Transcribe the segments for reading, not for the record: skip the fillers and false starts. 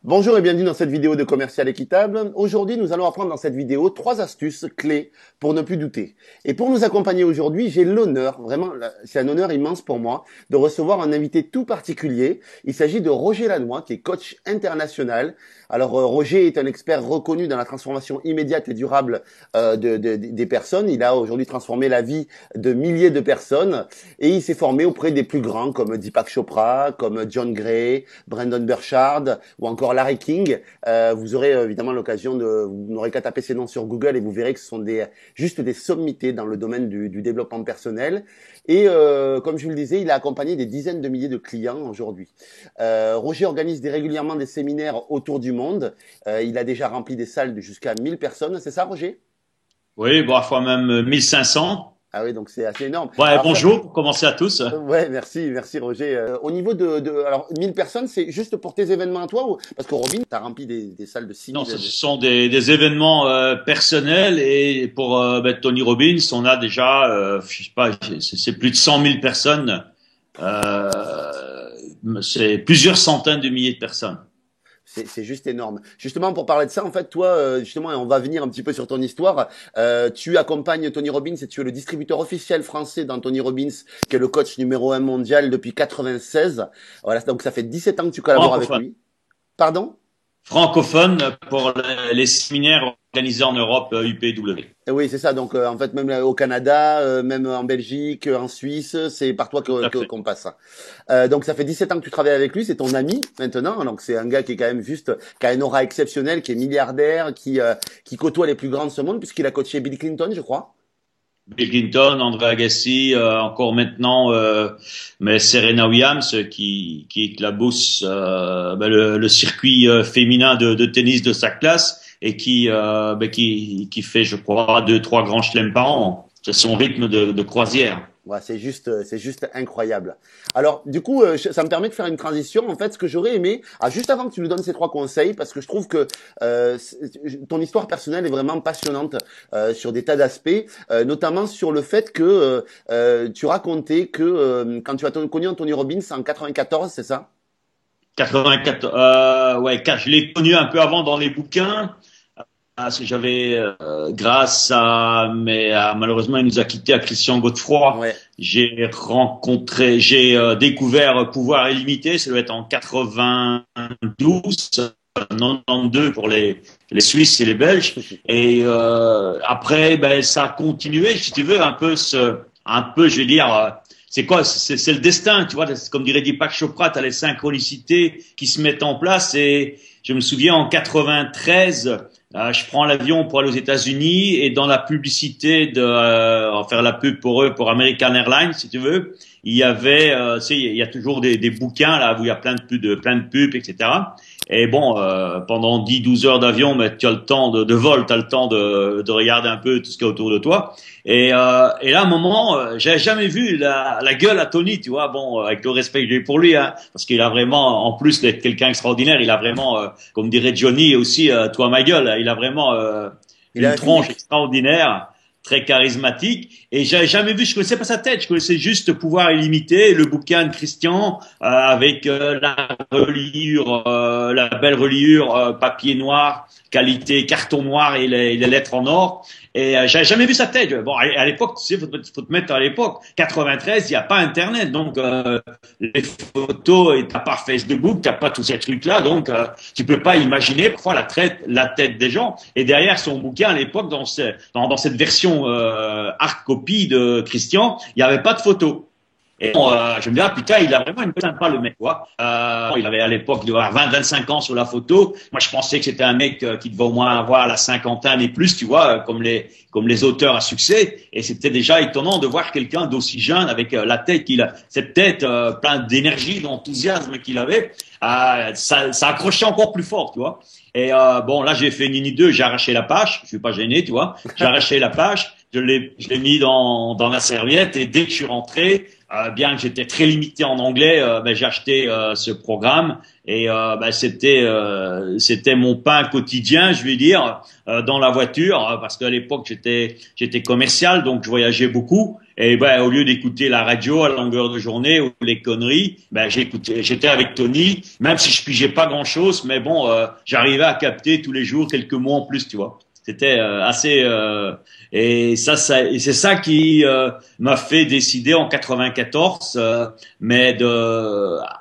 Bonjour et bienvenue dans cette vidéo de Commercial Équitable. Aujourd'hui, nous allons apprendre dans cette vidéo 3 astuces clés pour ne plus douter. Et pour nous accompagner aujourd'hui, j'ai l'honneur, vraiment, c'est un honneur immense pour moi, de recevoir un invité tout particulier. Il s'agit de Roger Lannoy, qui est coach international. Alors, Roger est un expert reconnu dans la transformation immédiate et durable des personnes. Il a aujourd'hui transformé la vie de milliers de personnes et il s'est formé auprès des plus grands comme Deepak Chopra, comme John Gray, Brendon Burchard ou encore Larry King. Vous aurez évidemment l'occasion vous n'aurez qu'à taper ces noms sur Google et vous verrez que ce sont juste des sommités dans le domaine du développement personnel. Et comme je vous le disais, il a accompagné des dizaines de milliers de clients aujourd'hui. Roger organise régulièrement des séminaires autour du monde. Il a déjà rempli des salles de jusqu'à 1000 personnes. C'est ça, Roger? Oui, bon, parfois même 1500. Ah oui, donc c'est assez énorme. Ouais, Alors, bonjour pour commencer à tous. ouais, merci Roger. Au niveau alors 1000 personnes, c'est juste pour tes événements à toi ou parce que Robin, t'as rempli des salles de Non, 6000. ce sont des événements personnels et pour Tony Robbins, on a déjà, je sais pas, c'est plus de 100 000 personnes. Euh, c'est plusieurs centaines de milliers de personnes. C'est juste énorme. Justement, pour parler de ça, en fait, toi, justement, et on va venir un petit peu sur ton histoire. Tu accompagnes Tony Robbins et tu es le distributeur officiel français d'Anthony Robbins, qui est le coach numéro 1 mondial depuis 96. Voilà, donc ça fait 17 ans que tu collabores avec Francophone. lui. Pardon? Francophone pour les séminaires organisés en Europe UPW. Oui, c'est ça. Donc, en fait, même au Canada, même en Belgique, en Suisse, c'est par toi Tout à fait. qu'on passe. Donc, ça fait 17 ans que tu travailles avec lui. C'est ton ami maintenant. Donc, c'est un gars qui est quand même juste, qui a une aura exceptionnelle, qui est milliardaire, qui côtoie les plus grands de ce monde, puisqu'il a coaché Bill Clinton, je crois. Bill Clinton, André Agassi, encore maintenant, mais Serena Williams qui éclabousse le circuit féminin de tennis de sa classe et qui fait, je crois, 2, 3 grands chelems par an. C'est son rythme de croisière. Ouais, c'est juste incroyable. Alors, du coup, ça me permet de faire une transition. En fait, ce que j'aurais aimé, juste avant que tu nous donnes ces 3 conseils, parce que je trouve que ton histoire personnelle est vraiment passionnante sur des tas d'aspects, notamment sur le fait que tu racontais que quand tu as connu Anthony Robbins en 94, c'est ça? 84, ouais, je l'ai connu un peu avant dans les bouquins. J'avais, grâce malheureusement, il nous a quittés à Christian Godefroy. Ouais. J'ai découvert Pouvoir illimité. Ça doit être en 92, 92 pour les Suisses et les Belges. Et après, ça a continué, si tu veux, je vais dire. C'est quoi? C'est le destin, tu vois. Comme dirait Deepak Chopra, t'as les synchronicités qui se mettent en place. Et je me souviens en 93. Je prends l'avion pour aller aux États-Unis et dans la publicité faire la pub pour eux, pour American Airlines, si tu veux, il y avait, tu sais, il y a toujours des bouquins là où il y a plein de pubs, etc. Et bon, pendant 10, 12 heures d'avion, mais tu as le temps de vol, tu as le temps de regarder un peu tout ce qu'il y a autour de toi. Et là, à un moment, j'avais jamais vu la gueule à Tony, tu vois. Bon, avec le respect que j'ai pour lui, hein, parce qu'il a vraiment, en plus d'être quelqu'un extraordinaire, il a vraiment, comme dirait Johnny aussi, toi ma gueule, il a vraiment Il a une un tronche physique. extraordinaire, très charismatique. Et j'avais jamais vu, je connaissais pas sa tête, je connaissais juste Pouvoir illimité, le bouquin de Christian avec la belle reliure, papier noir, qualité carton noir et les lettres en or. Et j'avais jamais vu sa tête. Bon, à l'époque, tu sais, faut te mettre à l'époque. 93, il n'y a pas Internet, donc les photos, et t'as pas Facebook, t'as pas tous ces trucs-là, donc tu peux pas imaginer parfois la tête des gens. Et derrière son bouquin à l'époque, dans cette version hard copy de Christian, il n'y avait pas de photos. Et bon, je me dis, putain, il a vraiment une tête sympa, le mec, quoi. Il avait à l'époque, il devait avoir 20, 25 ans sur la photo. Moi, je pensais que c'était un mec qui devait au moins avoir la cinquantaine et plus, tu vois, comme les auteurs à succès. Et c'était déjà étonnant de voir quelqu'un d'aussi jeune avec la tête cette tête pleine d'énergie, d'enthousiasme qu'il avait. Ça accrochait encore plus fort, tu vois. Et bon, là, j'ai fait Nini 2, j'ai arraché la page. Je suis pas gêné, tu vois. J'ai arraché la page, je l'ai mis dans la serviette et dès que je suis rentré, bien que j'étais très limité en anglais, j'ai acheté ce programme et c'était mon pain quotidien, je vais dire, dans la voiture, parce qu'à l'époque j'étais commercial, donc je voyageais beaucoup Et ben, au lieu d'écouter la radio à longueur de journée ou les conneries, ben, j'étais avec Tony, même si je pigeais pas grand chose, mais bon, j'arrivais à capter tous les jours quelques mots en plus, tu vois. C'était assez, et c'est ça qui m'a fait décider en 94,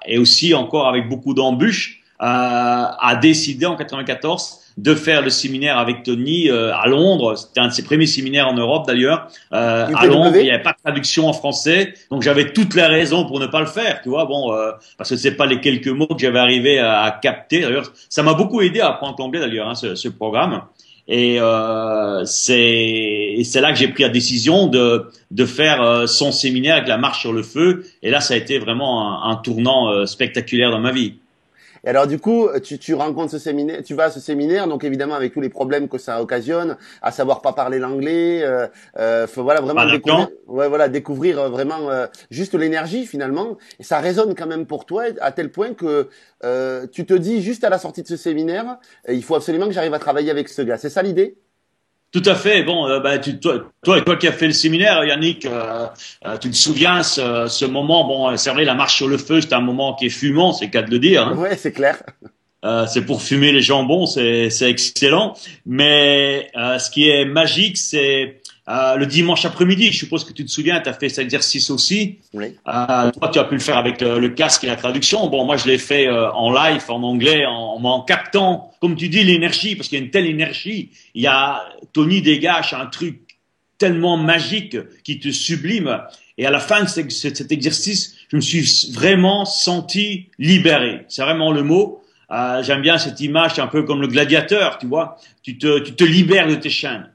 et aussi encore avec beaucoup d'embûches, à décider en 94 de faire le séminaire avec Tony à Londres. C'était un de ses premiers séminaires en Europe d'ailleurs. À Londres, il n'y avait pas de traduction en français, donc j'avais toutes les raisons pour ne pas le faire, tu vois. Bon, parce que c'est pas les quelques mots que j'avais arrivé à capter. D'ailleurs, ça m'a beaucoup aidé à apprendre l'anglais d'ailleurs, hein, ce programme. Et c'est là que j'ai pris la décision de faire son séminaire avec la marche sur le feu. Et là, ça a été vraiment un tournant spectaculaire dans ma vie. Et alors du coup, tu rencontres ce séminaire, tu vas à ce séminaire, donc évidemment avec tous les problèmes que ça occasionne, à savoir pas parler l'anglais, faut voilà vraiment découvrir vraiment juste l'énergie finalement. Et ça résonne quand même pour toi à tel point que tu te dis juste à la sortie de ce séminaire, il faut absolument que j'arrive à travailler avec ce gars. C'est ça l'idée? Tout à fait. Bon, toi qui as fait le séminaire, Yannick, tu te souviens ce moment. Bon, c'est vrai, la marche sur le feu, c'est un moment qui est fumant, c'est le cas de le dire. Hein. Ouais, c'est clair. C'est pour fumer les jambons, c'est excellent. Mais ce qui est magique, c'est le dimanche après-midi. Je suppose que tu te souviens, tu as fait cet exercice aussi. Oui. Toi, tu as pu le faire avec le casque et la traduction. Bon, moi, je l'ai fait en live, en anglais, en captant, comme tu dis, l'énergie, parce qu'il y a une telle énergie. Il y a Tony dégage un truc tellement magique qui te sublime. Et à la fin de cet exercice, je me suis vraiment senti libéré. C'est vraiment le mot. J'aime bien cette image, c'est un peu comme le gladiateur, tu vois. Tu te libères de tes chaînes.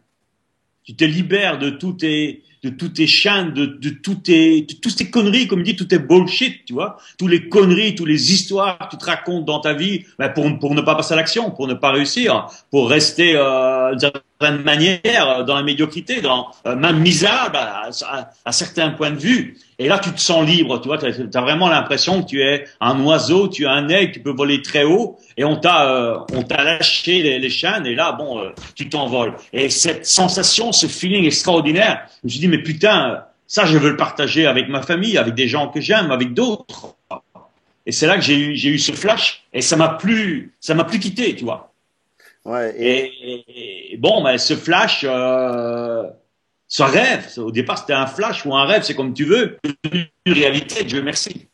Tu te libères de toutes tes chaînes, de toutes tes conneries, comme dit, tout tes bullshit, tu vois. Tous les conneries, toutes les histoires que tu te racontes dans ta vie, ben pour ne pas passer à l'action, pour ne pas réussir, pour rester d'une certaine manière dans la médiocrité, même misérable à certains points de vue. Et là, tu te sens libre, tu vois. Tu as vraiment l'impression que tu es un oiseau, tu es un aigle, tu peux voler très haut, et on t'a lâché les chaînes, et là, bon, tu t'envoles. Et cette sensation, ce feeling extraordinaire, je me suis dit, mais putain, ça, je veux le partager avec ma famille, avec des gens que j'aime, avec d'autres. Et c'est là que j'ai eu ce flash, et ça m'a plus quitté, tu vois. Ouais. Et bon, ben, ce flash, ce rêve, au départ c'était un flash ou un rêve, c'est comme tu veux, une réalité, Dieu merci.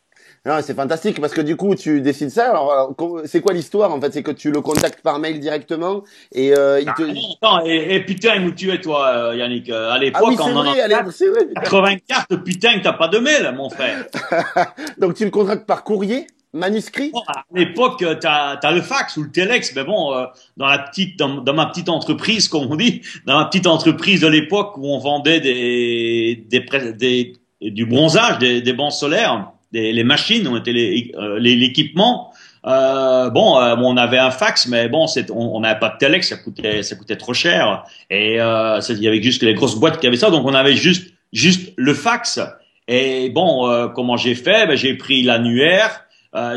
Non, c'est fantastique parce que du coup tu décides ça. Alors c'est quoi l'histoire en fait? C'est que tu le contactes par mail directement et il te. Non, et putain, il nous tuait toi, Yannick. À l'époque, ah oui, c'est vrai. 84, putain, t'as pas de mail, mon frère. Donc tu le contactes par courrier? Manuscrit? Bon, à l'époque, t'as le fax ou le téléx, mais bon, dans ma petite entreprise, comme on dit, dans ma petite entreprise de l'époque où on vendait du bronzage, des bancs solaires, les machines, on était l'équipement. On avait un fax, mais bon, on n'avait pas de téléx, ça coûtait trop cher. Et il y avait juste les grosses boîtes qui avaient ça, donc on avait juste le fax. Et bon, comment j'ai fait? Ben, j'ai pris l'annuaire.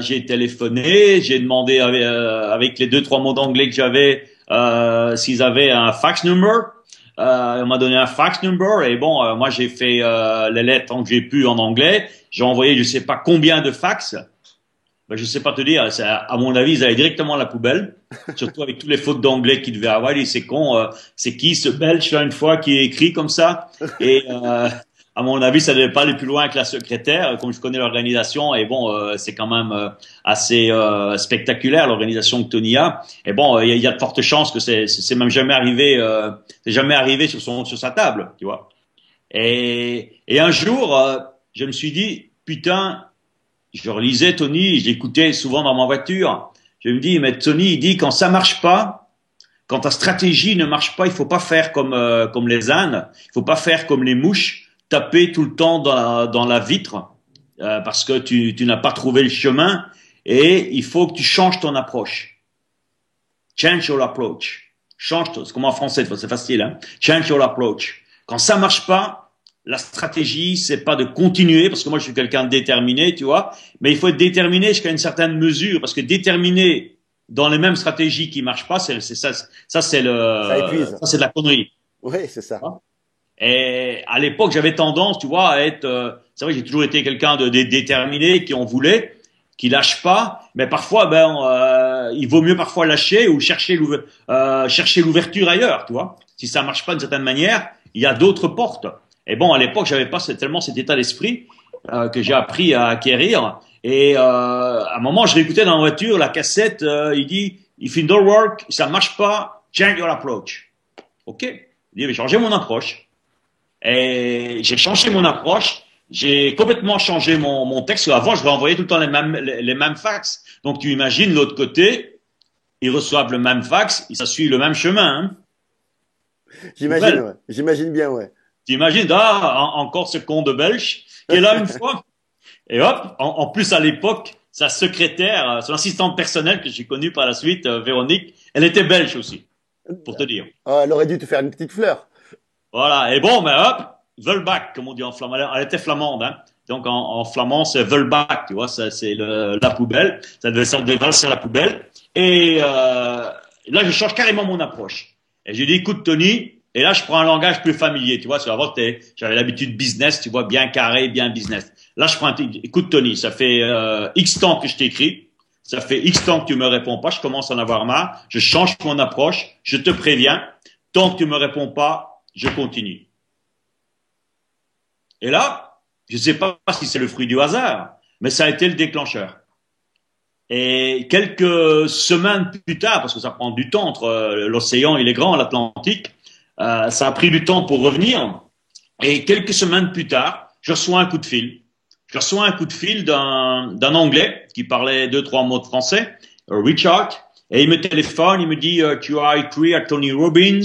J'ai téléphoné, j'ai demandé avec les 2-3 mots d'anglais que j'avais s'ils avaient un fax number. On m'a donné un fax number et bon, moi j'ai fait les lettres tant que j'ai pu en anglais. J'ai envoyé je sais pas combien de fax. Ben, je sais pas te dire. À mon avis, ils allaient directement à la poubelle. Surtout avec toutes les fautes d'anglais qu'ils devaient avoir. Et c'est con. C'est qui ce Belge là une fois qui est écrit comme ça? Et à mon avis, ça ne devait pas aller plus loin que la secrétaire, comme je connais l'organisation. Et bon, c'est quand même assez spectaculaire l'organisation que Tony a. Et bon, il y a de fortes chances que c'est même jamais arrivé sur sa table, tu vois. Et un jour, je me suis dit, putain, je relisais Tony, j'écoutais souvent dans ma voiture. Je me dis, mais Tony, il dit quand ça marche pas, quand ta stratégie ne marche pas, il faut pas faire comme les ânes, il faut pas faire comme les mouches. Taper tout le temps dans la vitre parce que tu n'as pas trouvé le chemin et il faut que tu changes ton approche. Change your approach. C'est comme en français, c'est facile, hein. Change your approach. Quand ça marche pas, la stratégie, c'est pas de continuer parce que moi je suis quelqu'un de déterminé, tu vois, mais il faut être déterminé jusqu'à une certaine mesure parce que déterminé dans les mêmes stratégies qui marchent pas, c'est ça c'est de la connerie. Oui, c'est ça. Et à l'époque, j'avais tendance, tu vois, à être, c'est vrai, j'ai toujours été quelqu'un de déterminé, qui en voulait, qui lâche pas. Mais parfois, il vaut mieux parfois lâcher ou chercher l'ouverture ailleurs, tu vois. Si ça marche pas d'une certaine manière, il y a d'autres portes. Et bon, à l'époque, j'avais pas tellement cet état d'esprit que j'ai appris à acquérir. Et à un moment, je réécoutais dans la voiture la cassette. Il dit, "If it don't work, ça marche pas, change your approach." Ok. Il dit, "Je vais changer mon approche." Et j'ai changé mon approche. J'ai complètement changé mon texte. Avant, je renvoyais tout le temps les mêmes fax. Donc, tu imagines l'autre côté, ils reçoivent le même fax, et ça suit le même chemin. Hein. J'imagine, ouais. J'imagine bien, ouais. Tu imagines, encore ce con de Belge qui est là une fois. Et hop, en plus à l'époque, sa secrétaire, son assistante personnelle que j'ai connue par la suite, Véronique, elle était belge aussi, pour te dire. Oh, elle aurait dû te faire une petite fleur. Voilà. Et bon, mais hop, Vuilbak, comme on dit en flamand. Elle était flamande, hein. Donc en flamand, c'est Vuilbak, tu vois, c'est la poubelle. Ça devait valser la poubelle. Et là, je change carrément mon approche. Et je dis, écoute, Tony, et là, je prends un langage plus familier, tu vois. Avant, j'avais l'habitude business, tu vois, bien carré, bien business. Là, je prends écoute, Tony, ça fait X temps que je t'écris. Ça fait X temps que tu me réponds pas. Je commence à en avoir marre. Je change mon approche. Je te préviens. Tant que tu me réponds pas, je continue. Et là, je ne sais pas si c'est le fruit du hasard, mais ça a été le déclencheur. Et quelques semaines plus tard, parce que ça prend du temps entre l'océan, il est grand, l'Atlantique, ça a pris du temps pour revenir. Et quelques semaines plus tard, je reçois un coup de fil. Je reçois un coup de fil d'un Anglais qui parlait 2-3 mots de français, Richard, et il me téléphone, il me dit tu as écrit à Tony Robbins,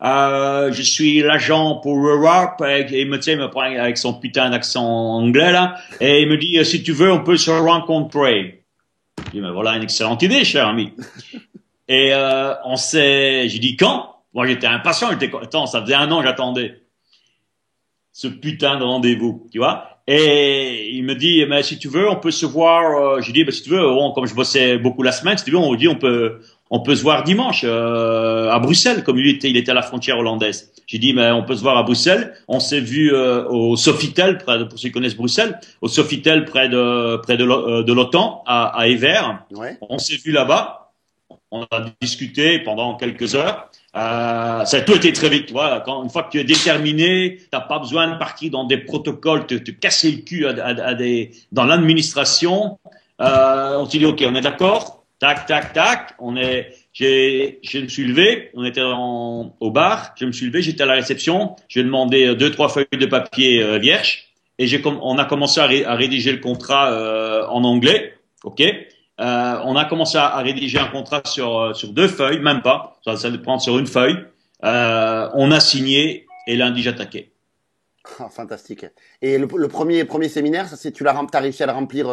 je suis l'agent pour Europe, et il me prend avec son putain d'accent anglais là, et il me dit si tu veux on peut se rencontrer. Je dis mais voilà une excellente idée cher ami. Et j'ai dit quand? Moi j'étais impatient, attends, ça faisait 1 an que j'attendais ce putain de rendez-vous, tu vois. Et il me dit, mais si tu veux, on peut se voir. J'ai dit, si tu veux, comme je bossais beaucoup la semaine, si tu veux, on peut se voir dimanche à Bruxelles, comme il était à la frontière hollandaise. J'ai dit, mais on peut se voir à Bruxelles. On s'est vu au Sofitel, pour ceux qui connaissent Bruxelles, au Sofitel près de l'OTAN à Evere. Ouais. On s'est vu là-bas. On a discuté pendant quelques heures. Ça a tout été très vite, tu vois. Une fois que tu es déterminé, t'as pas besoin de partir dans des protocoles, te casser le cul dans l'administration. On s'est dit, ok, on est d'accord. Tac, tac, tac. Je me suis levé. On était au bar. Je me suis levé. J'étais à la réception. J'ai demandé 2-3 feuilles de papier vierges et on a commencé à rédiger le contrat en anglais. Ok. On a commencé à rédiger un contrat sur 2 feuilles, même pas. Ça le prendre sur une feuille. On a signé et lundi j'attaquais. Ah, fantastique. Et le premier séminaire, t'as réussi à le remplir,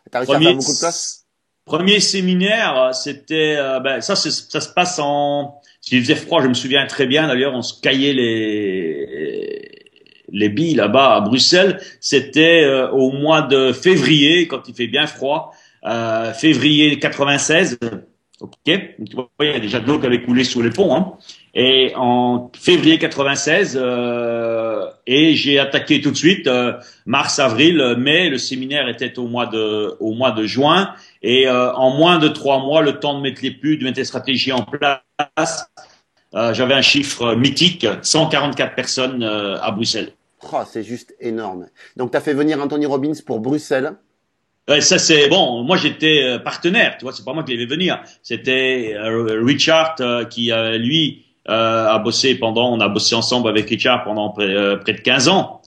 t'as réussi à faire beaucoup de place? Premier séminaire, c'était, ça se passe s'il faisait froid, je me souviens très bien. D'ailleurs, on se caillait les billes là-bas à Bruxelles. C'était au mois de février, quand il fait bien froid. Février 96, ok, tu vois, il y a déjà de l'eau qui avait coulé sous les ponts, hein. Et en février 96, et j'ai attaqué tout de suite, mars, avril, mai, le séminaire était au mois de juin, et en moins de 3 mois, le temps de mettre de mettre les stratégies en place, j'avais un chiffre mythique, 144 personnes à Bruxelles. Oh, c'est juste énorme. Donc, t'as fait venir Anthony Robbins pour Bruxelles. Ouais, ça c'est bon. Moi j'étais partenaire, tu vois, c'est pas moi qui l'ai fait venir. C'était Richard qui lui a bossé on a bossé ensemble avec Richard pendant près de 15 ans.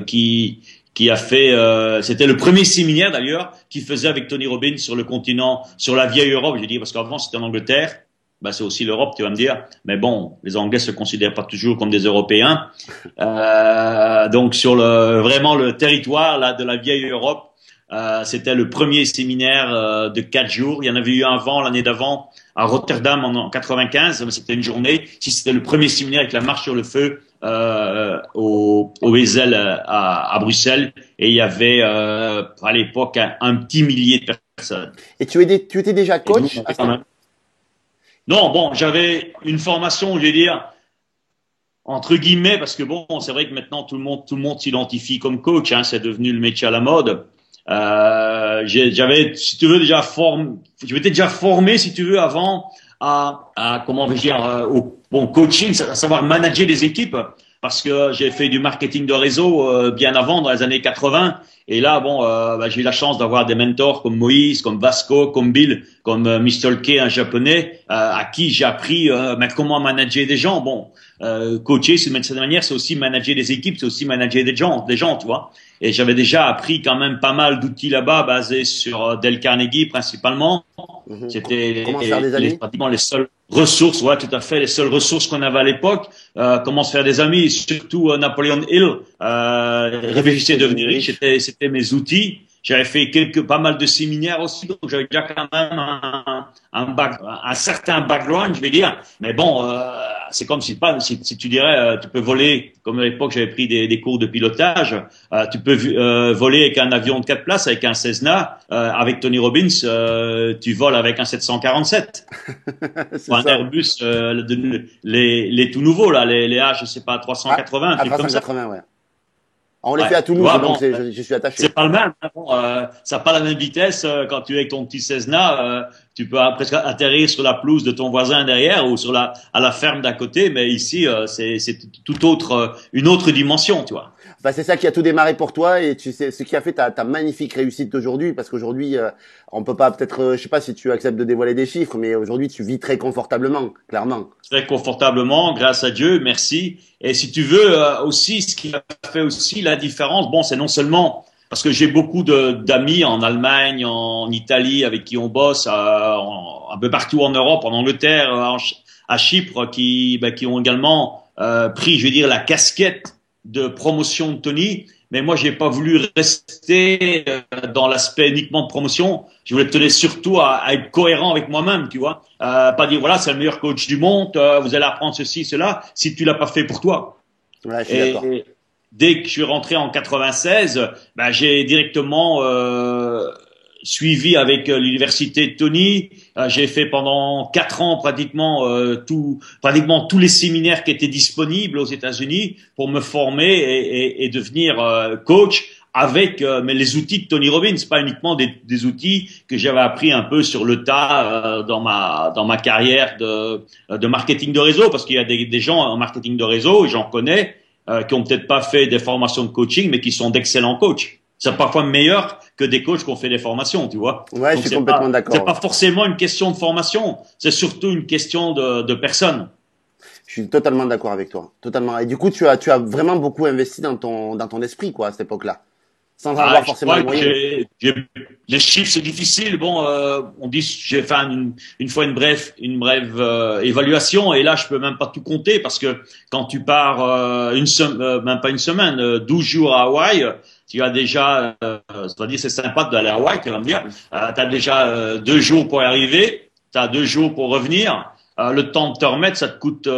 Qui a fait, c'était le premier séminaire d'ailleurs qu'il faisait avec Tony Robbins sur le continent, sur la vieille Europe. J'ai dit parce qu'avant c'était en Angleterre. Bah, c'est aussi l'Europe, tu vas me dire. Mais bon, les Anglais se considèrent pas toujours comme des Européens. Donc sur vraiment le territoire là de la vieille Europe. C'était le premier séminaire de 4 jours. Il y en avait eu un avant, l'année d'avant, à Rotterdam en 95. C'était une journée. Si c'était le premier séminaire avec la marche sur le feu au Wezel à Bruxelles. Et il y avait à l'époque un petit millier de personnes. Et tu étais déjà coach à ce moment-là? Non, bon, j'avais une formation, je vais dire, entre guillemets, parce que bon, c'est vrai que maintenant tout le monde s'identifie comme coach, hein, c'est devenu le métier à la mode. J'avais, si tu veux, je m'étais déjà formé, si tu veux, avant comment vais-je dire, au bon coaching, à savoir manager les équipes, parce que j'ai fait du marketing de réseau bien avant, dans les années 80. Et là, bon, j'ai eu la chance d'avoir des mentors comme Moïse, comme Vasco, comme Bill, comme Mr. K, un japonais, à qui j'ai appris comment manager des gens. Bon, coacher, d'une certaine manière, c'est aussi manager des équipes, c'est aussi manager des gens, tu vois. Et j'avais déjà appris quand même pas mal d'outils là-bas, basés sur Dale Carnegie principalement. C'était pratiquement les seules ressources, ouais, tout à fait, les seules ressources qu'on avait à l'époque. Comment se faire des amis, surtout Napoleon Hill. Réfléchissez devenir riche, c'était mes outils. J'avais fait pas mal de séminaires aussi, donc j'avais déjà quand même un certain background, je vais dire. Mais bon, c'est comme si tu dirais, tu peux voler, comme à l'époque j'avais pris des cours de pilotage, tu peux voler avec un avion de 4 places, avec un Cessna, avec Tony Robbins, tu voles avec un 747. Ou un Airbus, les tout nouveaux là, les H, je sais pas, 380, un truc comme ça. Ouais. On les fait à Toulouse, donc je suis attaché. C'est pas le même. Ça n'a pas la même vitesse. Quand tu es avec ton petit Cessna, tu peux presque atterrir sur la pelouse de ton voisin derrière ou à la ferme d'à côté. Mais ici, c'est tout autre, une autre dimension, tu vois. Bah, c'est ça qui a tout démarré pour toi et tu sais ce qui a fait ta magnifique réussite d'aujourd'hui, parce qu'aujourd'hui on peut pas peut-être je sais pas si tu acceptes de dévoiler des chiffres, mais aujourd'hui tu vis très confortablement, clairement. Très confortablement, grâce à Dieu, merci. Et si tu veux aussi, ce qui a fait aussi la différence, bon, c'est non seulement parce que j'ai beaucoup d'amis en Allemagne, en Italie, avec qui on bosse, un peu partout en Europe, en Angleterre, à Chypre, qui ont également pris, je vais dire, la casquette de promotion de Tony, mais moi j'ai pas voulu rester dans l'aspect uniquement de promotion. Je voulais tenir surtout à être cohérent avec moi-même, tu vois. Pas dire voilà c'est le meilleur coach du monde, vous allez apprendre ceci, cela, si tu l'as pas fait pour toi. Ouais, je suis d'accord. Et dès que je suis rentré en 96, j'ai directement suivi avec l'université de Tony. J'ai fait pendant 4 ans pratiquement tous les séminaires qui étaient disponibles aux États-Unis pour me former et devenir coach avec mais les outils de Tony Robbins, pas uniquement des outils que j'avais appris un peu sur le tas dans ma carrière de marketing de réseau, parce qu'il y a des gens en marketing de réseau, et j'en connais, qui ont peut-être pas fait des formations de coaching, mais qui sont d'excellents coachs. C'est parfois meilleur que des coachs qui ont fait des formations, tu vois. Ouais, donc je suis complètement d'accord. C'est pas forcément une question de formation, c'est surtout une question de personne. Je suis totalement d'accord avec toi, totalement. Et du coup, tu as vraiment beaucoup investi dans ton esprit, quoi, à cette époque-là, sans avoir forcément les moyens. Les chiffres, c'est difficile. Bon, on dit, j'ai fait une fois une brève évaluation, et là, je peux même pas tout compter, parce que quand tu pars même pas une semaine, 12 jours à Hawaï, tu as déjà, c'est-à-dire c'est sympa d'aller à Hawaï, tu vas me dire, tu as déjà 2 jours pour y arriver, tu as 2 jours pour revenir, le temps de te remettre, ça te coûte,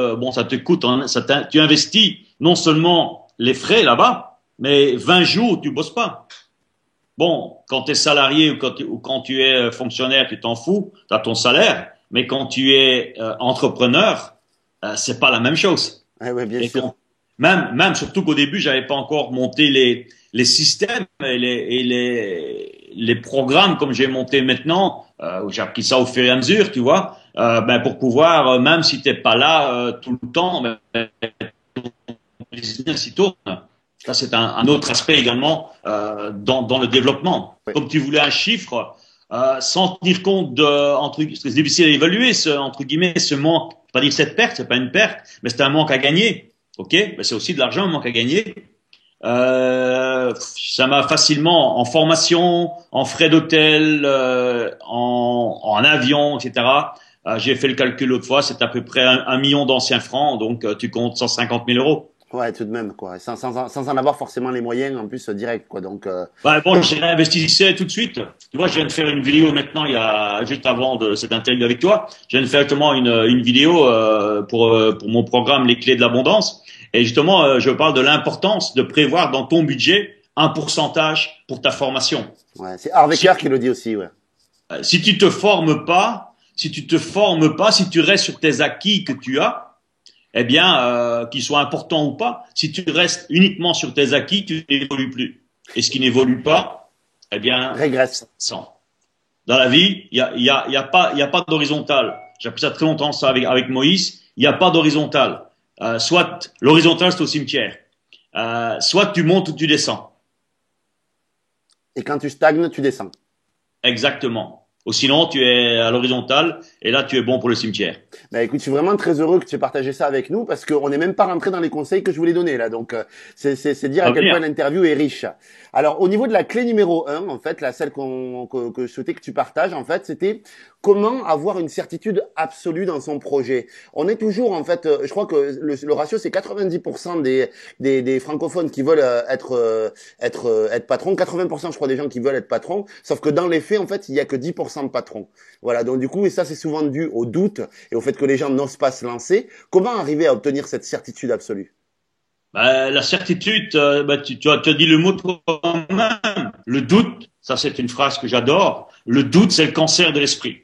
tu investis non seulement les frais là-bas, mais 20 jours, tu bosses pas. Bon, quand tu es salarié ou quand tu es fonctionnaire, tu t'en fous, tu as ton salaire, mais quand tu es entrepreneur, c'est pas la même chose. Ouais, bien sûr. Même surtout qu'au début, j'avais pas encore monté les systèmes et les programmes comme j'ai monté maintenant. J'ai appris ça au fur et à mesure, tu vois. Pour pouvoir, même si t'es pas là tout le temps, ton business il tourne. Ça, c'est un autre aspect également dans le développement. Oui. Comme tu voulais un chiffre, sans tenir compte c'est difficile à évaluer, entre guillemets, ce manque. Pas dire cette perte, c'est pas une perte, mais c'est un manque à gagner. Ok, c'est aussi de l'argent, un manque à gagner. Ça m'a facilement, en formation, en frais d'hôtel, en avion, etc. J'ai fait le calcul l'autre fois, c'est à peu près 1 million d'anciens francs, donc tu comptes 150 000 euros. Ouais, tout de même, quoi. Sans en avoir forcément les moyens, en plus, direct, quoi. Donc, Bon, j'ai réinvesti tout de suite. Tu vois, je viens de faire une vidéo maintenant, juste avant cette interview avec toi. Je viens de faire justement une vidéo, pour mon programme Les Clés de l'Abondance. Et justement, je parle de l'importance de prévoir dans ton budget un pourcentage pour ta formation. Ouais, c'est Harvecker qui le dit aussi, ouais. Si tu te formes pas, si tu restes sur tes acquis que tu as, eh bien, qu'ils soient importants ou pas, si tu restes uniquement sur tes acquis, tu n'évolues plus. Et ce qui n'évolue pas, eh bien, Régresse. sans. Dans la vie, il y a pas d'horizontale. J'ai appris ça très longtemps, ça, avec Moïse. Il n'y a pas d'horizontale. Soit l'horizontale, c'est au cimetière. Soit tu montes ou tu descends. Et quand tu stagnes, tu descends. Exactement. Ou sinon, tu es à l'horizontale et là, tu es bon pour le cimetière. Bah écoute, je suis vraiment très heureux que tu aies partagé ça avec nous parce qu'on n'est même pas rentré dans les conseils que je voulais donner là. Donc c'est dire à quel point l'interview est riche. Alors au niveau de la clé numéro 1, en fait, la celle que je souhaitais que tu partages, en fait, c'était comment avoir une certitude absolue dans son projet. On est toujours, en fait, je crois que le ratio c'est 90% des francophones qui veulent être patron, 80% je crois des gens qui veulent être patron, sauf que dans les faits, en fait, il y a que 10% de patrons. Voilà, donc du coup, et ça c'est souvent dû au doute et au fait que les gens n'osent pas se lancer. Comment arriver à obtenir cette certitude absolue? La certitude, tu as dit le mot toi-même. Le doute, ça c'est une phrase que j'adore. Le doute, c'est le cancer de l'esprit.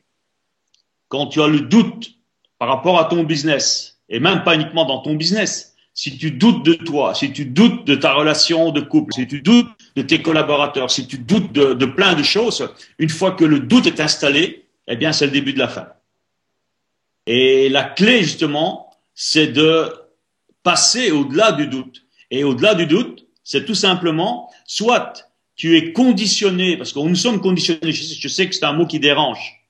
Quand tu as le doute par rapport à ton business, et même pas uniquement dans ton business, si tu doutes de toi, si tu doutes de ta relation de couple, si tu doutes de tes collaborateurs, si tu doutes de plein de choses, une fois que le doute est installé, eh bien c'est le début de la fin. Et la clé justement, c'est de passer au-delà du doute. Et au-delà du doute, c'est tout simplement, soit tu es conditionné, parce que nous sommes conditionnés, je sais que c'est un mot qui dérange,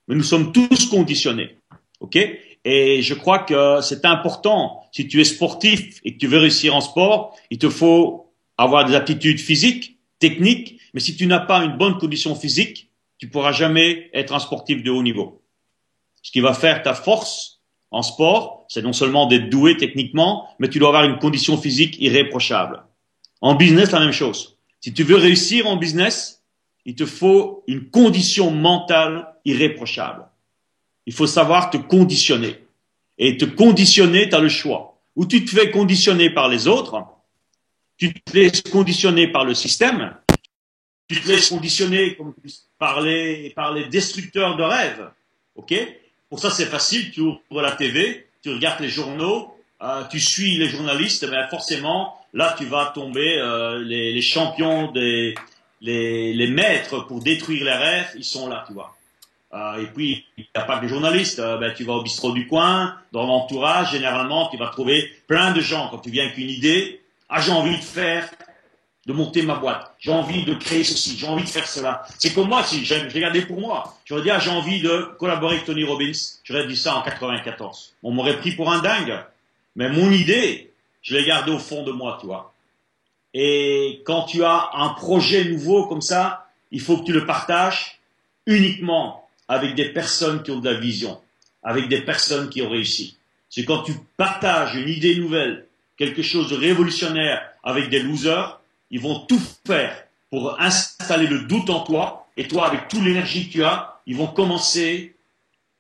mais nous sommes tous conditionnés. OK? Et je crois que c'est important, si tu es sportif et que tu veux réussir en sport, il te faut avoir des aptitudes physiques, techniques, mais si tu n'as pas une bonne condition physique, tu pourras jamais être un sportif de haut niveau. Ce qui va faire ta force en sport, c'est non seulement d'être doué techniquement, mais tu dois avoir une condition physique irréprochable. En business, la même chose. Si tu veux réussir en business, il te faut une condition mentale irréprochable. Il faut savoir te conditionner. Et te conditionner, tu as le choix. Ou tu te fais conditionner par les autres, tu te laisses conditionner par le système, tu te laisses conditionner par les destructeurs de rêves. OK? Pour ça, c'est facile. Tu ouvres la TV, tu regardes les journaux, tu suis les journalistes, mais forcément, là, tu vas tomber les champions, les maîtres pour détruire les rêves, ils sont là, tu vois. Et puis, il n'y a pas que les journalistes. Tu vas au bistrot du coin, dans l'entourage, généralement, tu vas trouver plein de gens. Quand tu viens avec une idée, j'ai envie de monter ma boîte. J'ai envie de créer ceci. J'ai envie de faire cela. C'est comme moi, si j'ai gardé pour moi. J'aurais dit, j'ai envie de collaborer avec Tony Robbins. J'aurais dit ça en 94. On m'aurait pris pour un dingue. Mais mon idée, je l'ai gardée au fond de moi, tu vois. Et quand tu as un projet nouveau comme ça, il faut que tu le partages uniquement avec des personnes qui ont de la vision, avec des personnes qui ont réussi. C'est quand tu partages une idée nouvelle, quelque chose de révolutionnaire avec des losers, ils vont tout faire pour installer le doute en toi, et toi, avec toute l'énergie que tu as, ils vont commencer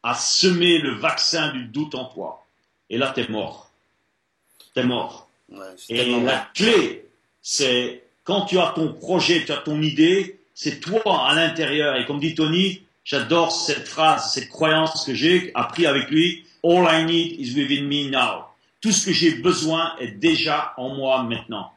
à semer le vaccin du doute en toi. Et là, t'es mort. T'es mort. Ouais, et la clé, c'est quand tu as ton projet, tu as ton idée, c'est toi à l'intérieur. Et comme dit Tony, j'adore cette phrase, cette croyance que j'ai appris avec lui. All I need is within me now. Tout ce que j'ai besoin est déjà en moi maintenant.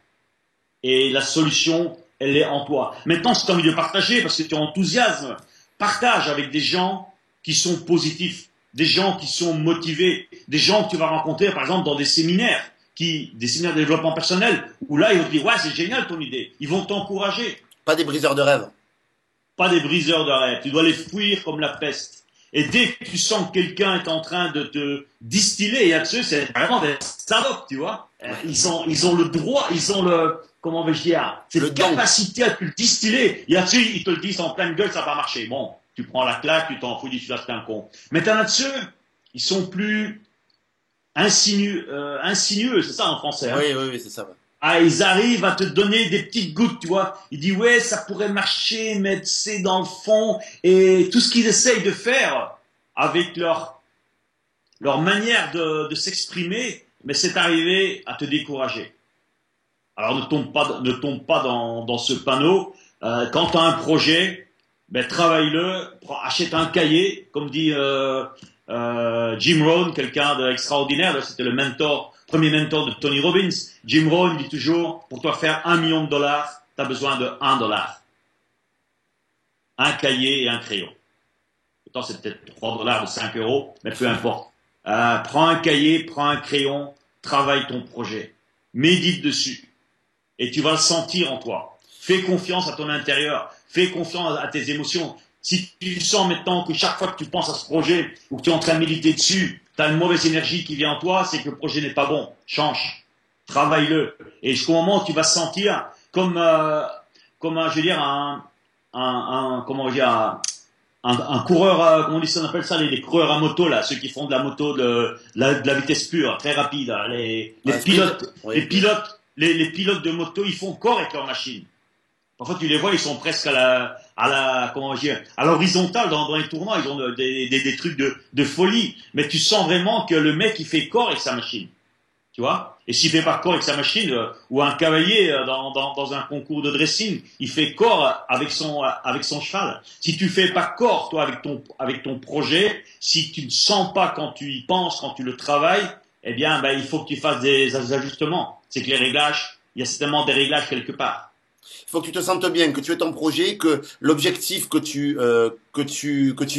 Et la solution, elle est en toi. Maintenant, si tu as envie de partager, parce que tu es enthousiasme, partage avec des gens qui sont positifs, des gens qui sont motivés, des gens que tu vas rencontrer, par exemple, dans des séminaires de développement personnel, où là, ils vont te dire, ouais, c'est génial ton idée. Ils vont t'encourager. Pas des briseurs de rêve. Pas des briseurs de rêve. Tu dois les fuir comme la peste. Et dès que tu sens que quelqu'un est en train de te distiller, il y a de ceux, c'est vraiment des salopes, tu vois. Ils ont le droit, ils ont comment vais-je dire, cette capacité à te le distiller. Il y a de ceux, ils te le disent en pleine gueule, ça va marcher. Bon, tu prends la claque, tu t'en fous, tu vas te faire un con. Mais t'en as de ceux, ils sont plus insinueux, c'est ça en français. Hein? Oui, c'est ça. Ouais. Ils arrivent à te donner des petites gouttes, tu vois. Ils disent, ouais, ça pourrait marcher, mais c'est dans le fond. Et tout ce qu'ils essayent de faire avec leur manière de s'exprimer, mais c'est arrivé à te décourager. Alors ne tombe pas dans ce panneau. Quand tu as un projet, travaille-le, achète un cahier, comme dit Jim Rohn, quelqu'un d'extraordinaire, c'était le premier mentor de Tony Robbins. Jim Rohn dit toujours, pour toi faire $1 million, tu as besoin de $1. Un cahier et un crayon. Pourtant, c'est peut-être $3 ou 5 €, mais peu importe. Prends un cahier, prends un crayon, travaille ton projet. Médite dessus. Et tu vas le sentir en toi. Fais confiance à ton intérieur. Fais confiance à tes émotions. Si tu sens maintenant que chaque fois que tu penses à ce projet ou que tu es en train de méditer dessus, tu as une mauvaise énergie qui vient en toi, c'est que le projet n'est pas bon. Change. Travaille-le. Et jusqu'au moment où tu vas sentir comme je veux dire, un coureur, comment on appelle ça, les coureurs à moto, là, ceux qui font de la moto de la vitesse pure, très rapide, là, les pilotes, les pilotes de moto, ils font corps avec leur machine. Parfois, tu les vois, ils sont presque à l'horizontale dans les tournois, ils ont des trucs de folie. Mais tu sens vraiment que le mec, il fait corps avec sa machine. Tu vois? Et s'il fait pas corps avec sa machine, ou un cavalier dans un concours de dressing, il fait corps avec son cheval. Si tu fais pas corps, toi, avec ton projet, si tu ne sens pas quand tu y penses, quand tu le travailles, eh bien, il faut que tu fasses des ajustements. C'est que les réglages, il y a certainement des réglages quelque part. Il faut que tu te sentes bien, que tu aies ton projet, que l'objectif que tu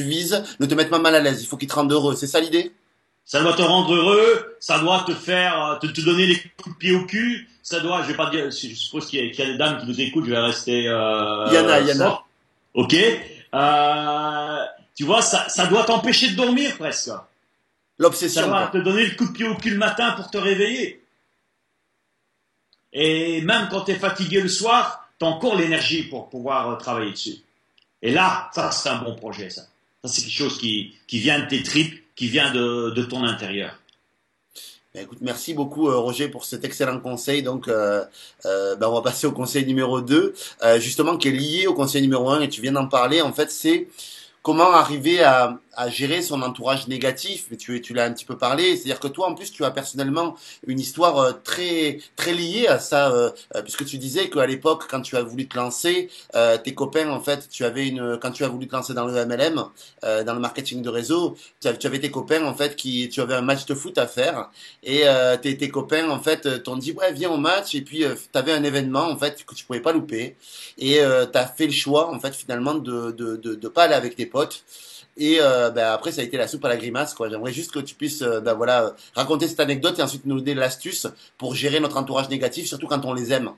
vises ne te mette pas mal à l'aise. Il faut qu'il te rende heureux. C'est ça l'idée? Ça doit te rendre heureux, ça doit te faire, te donner les coups de pied au cul, ça doit, je vais pas dire, je suppose qu'il y a des dames qui nous écoutent, je vais rester, Yana. Ok. Tu vois, ça doit t'empêcher de dormir presque. L'obsession. Ça doit te donner le coup de pied au cul le matin pour te réveiller. Et même quand tu es fatigué le soir, tu as encore l'énergie pour pouvoir travailler dessus. Et là, ça, c'est un bon projet, ça. Ça, c'est quelque chose qui vient de tes tripes, qui vient de ton intérieur. Écoute, merci beaucoup Roger pour cet excellent conseil. Donc, on va passer au conseil numéro 2, justement qui est lié au conseil numéro 1 et tu viens d'en parler. En fait, c'est comment arriver à gérer son entourage négatif. Mais tu l'as un petit peu parlé. C'est-à-dire que toi, en plus, tu as personnellement une histoire très très liée à ça, puisque tu disais qu'à l'époque, quand tu as voulu te lancer, tes copains, en fait, quand tu as voulu te lancer dans le MLM, dans le marketing de réseau, tu avais tes copains, en fait, tu avais un match de foot à faire, et tes copains, en fait, t'ont dit, ouais, viens au match, et puis tu avais un événement, en fait, que tu pouvais pas louper, et tu as fait le choix, en fait, finalement, de pas aller avec tes potes. Et après, ça a été la soupe à la grimace, quoi. J'aimerais juste que tu puisses raconter cette anecdote et ensuite nous donner l'astuce pour gérer notre entourage négatif, surtout quand on les aime.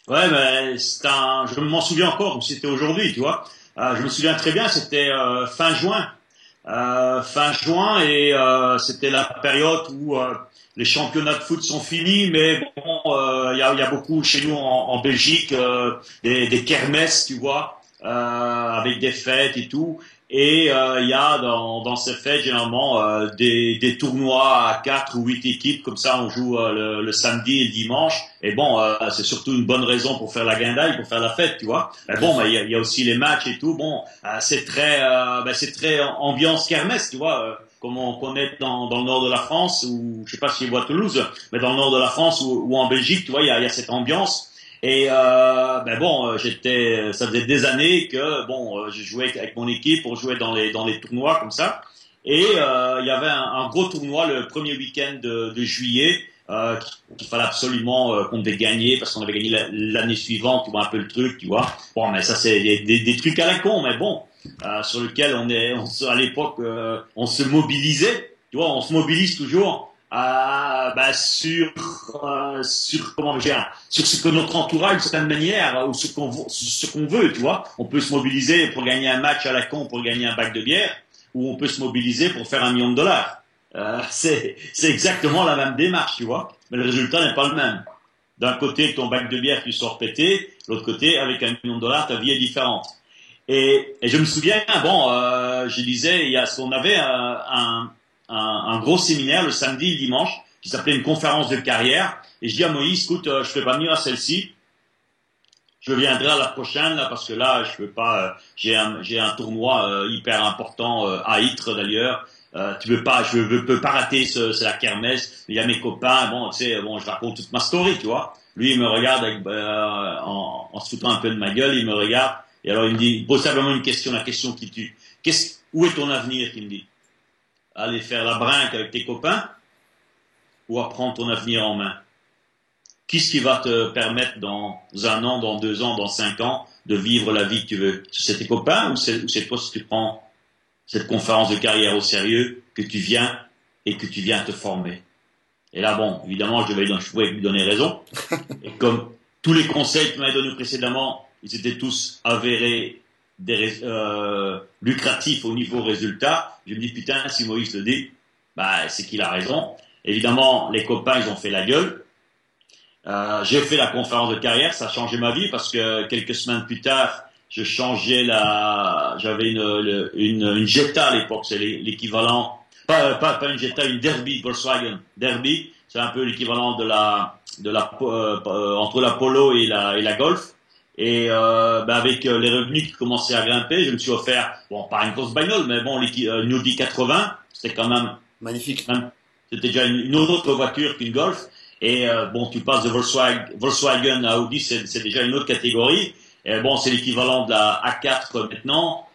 Ouais, je m'en souviens encore comme si c'était aujourd'hui, tu vois. Je me souviens très bien, c'était fin juin. Et c'était la période où les championnats de foot sont finis, mais bon, il y a beaucoup chez nous en Belgique des kermesses, tu vois, avec des fêtes et tout. Et il y a dans ces fêtes généralement des tournois à 4 ou 8 équipes, comme ça on joue le samedi et le dimanche. Et bon, c'est surtout une bonne raison pour faire la guindaille, pour faire la fête, tu vois. Mais bon, il y a aussi les matchs et tout. Bon, c'est très ambiance kermesse, tu vois. Comme on connaît dans le nord de la France, ou je sais pas si je vois Toulouse, mais dans le nord de la France ou en Belgique, tu vois, il y a cette ambiance. Et ça faisait des années que je jouais avec mon équipe, on jouait dans les tournois comme ça. Et il y avait un gros tournoi le premier week-end de juillet qu'il fallait absolument qu'on devait gagner parce qu'on avait gagné l'année suivante, tu vois un peu le truc, tu vois. Bon, mais ça c'est des trucs à la con, mais bon, sur lequel à l'époque on se mobilisait, tu vois, on se mobilise toujours. Sur ce que notre entourage d'une certaine manière ou ce qu'on veut, tu vois. On peut se mobiliser pour gagner un match à la con, pour gagner un bac de bière, ou on peut se mobiliser pour faire $1 million. C'est exactement la même démarche, tu vois, mais le résultat n'est pas le même. D'un côté, ton bac de bière tu sors pété, de l'autre côté, avec $1 million, ta vie est différente. Et je me souviens, je disais, on avait un gros séminaire le samedi et le dimanche qui s'appelait une conférence de carrière. Et je dis à Moïse, écoute, je peux pas venir à celle-ci. Je viendrai à la prochaine là parce que là, je peux pas. J'ai un tournoi hyper important à Ytre d'ailleurs. Je peux pas rater c'est la kermesse. Il y a mes copains. Bon, tu sais, je raconte toute ma story, tu vois. Lui, il me regarde en se foutant un peu de ma gueule. Il me regarde et alors il me dit, il pose simplement une question, la question qui tue. Où est ton avenir, qu'il me dit. aller faire la brinque avec tes copains ou à prendre ton avenir en main? Qu'est-ce qui va te permettre dans 1 an, dans 2 ans, dans 5 ans de vivre la vie que tu veux? C'est tes copains ou c'est toi si tu prends cette conférence de carrière au sérieux que tu viens et que tu viens te former? Et là, bon, évidemment, je pouvais lui donner raison. Et comme tous les conseils que tu m'avais donnés précédemment, ils étaient tous avérés lucratifs au niveau résultat, je me dis, putain, si Moïse le dit, bah, c'est qu'il a raison. Évidemment, les copains, ils ont fait la gueule. J'ai fait la conférence de carrière, ça a changé ma vie parce que quelques semaines plus tard, j'avais une Jetta à l'époque, c'est l'équivalent, pas une Jetta, une Derby, Volkswagen Derby, c'est un peu l'équivalent entre la Polo et la Golf. Et avec les revenus qui commençaient à grimper, je me suis offert, bon, pas une grosse bagnole, mais bon, une Audi 80, c'était quand même magnifique. C'était déjà une autre voiture qu'une Golf. Et bon, tu passes de Volkswagen à Audi, c'est déjà une autre catégorie. Et bon, c'est l'équivalent de la A4 maintenant.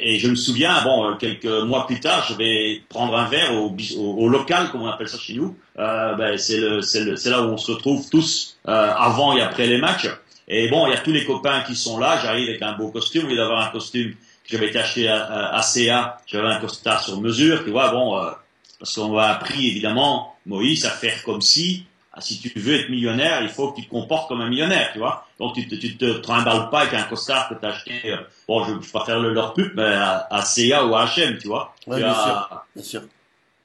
Et je me souviens, bon, quelques mois plus tard, je vais prendre un verre au local, comme on appelle ça chez nous. C'est là où on se retrouve tous avant et après les matchs. Et bon, il y a tous les copains qui sont là. J'arrive avec un beau costume, au lieu d'avoir un costume que j'avais été acheté à CA, j'avais un costard sur mesure. Tu vois, bon. Parce qu'on m'a appris, évidemment, Moïse, à faire comme si tu veux être millionnaire, il faut que tu te comportes comme un millionnaire, tu vois. Donc, tu te trimbales pas avec un costard que tu as acheté, bon, je vais pas faire leur pub, mais à CA ou à H&M, tu vois. Ouais, bien sûr.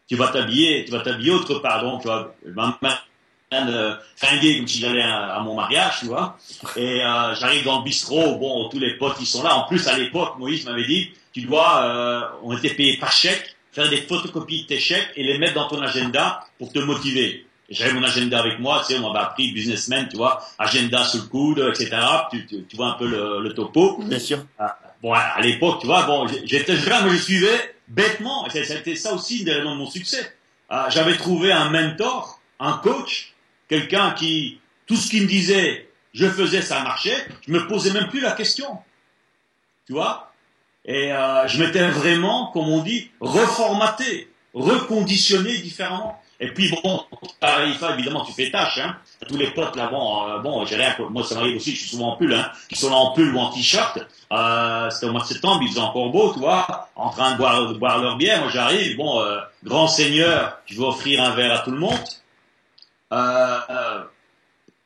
Tu vas t'habiller autre part, donc, tu vois, je m'amène fringué comme si j'allais à mon mariage, tu vois. Et j'arrive dans le bistrot, bon, tous les potes, ils sont là. En plus, à l'époque, Moïse m'avait dit, on était payé par chèque, faire des photocopies de tes chèques et les mettre dans ton agenda pour te motiver. J'avais mon agenda avec moi, tu sais, on m'avait appris businessman, tu vois, agenda sous le coude, etc. Tu vois un peu le topo. Bien sûr. Bon, à l'époque, tu vois, bon, j'étais vraiment, je suivais bêtement. Et ça a été ça aussi une des raisons de mon succès. J'avais trouvé un mentor, un coach, quelqu'un qui, tout ce qu'il me disait, je faisais, ça marchait. Je me posais même plus la question. Tu vois? Et je m'étais vraiment, comme on dit, reformaté, reconditionné différemment. Et puis bon, pareil, évidemment, tu fais tâche, hein. Tous les potes là, bon, j'ai rien. Moi, ça m'arrive aussi, je suis souvent en pull, hein, qui sont là en pull ou en t-shirt. C'était au mois de septembre, il faisait encore beau, tu vois, en train de boire leur bière. Moi, j'arrive, bon, grand seigneur, je vais offrir un verre à tout le monde.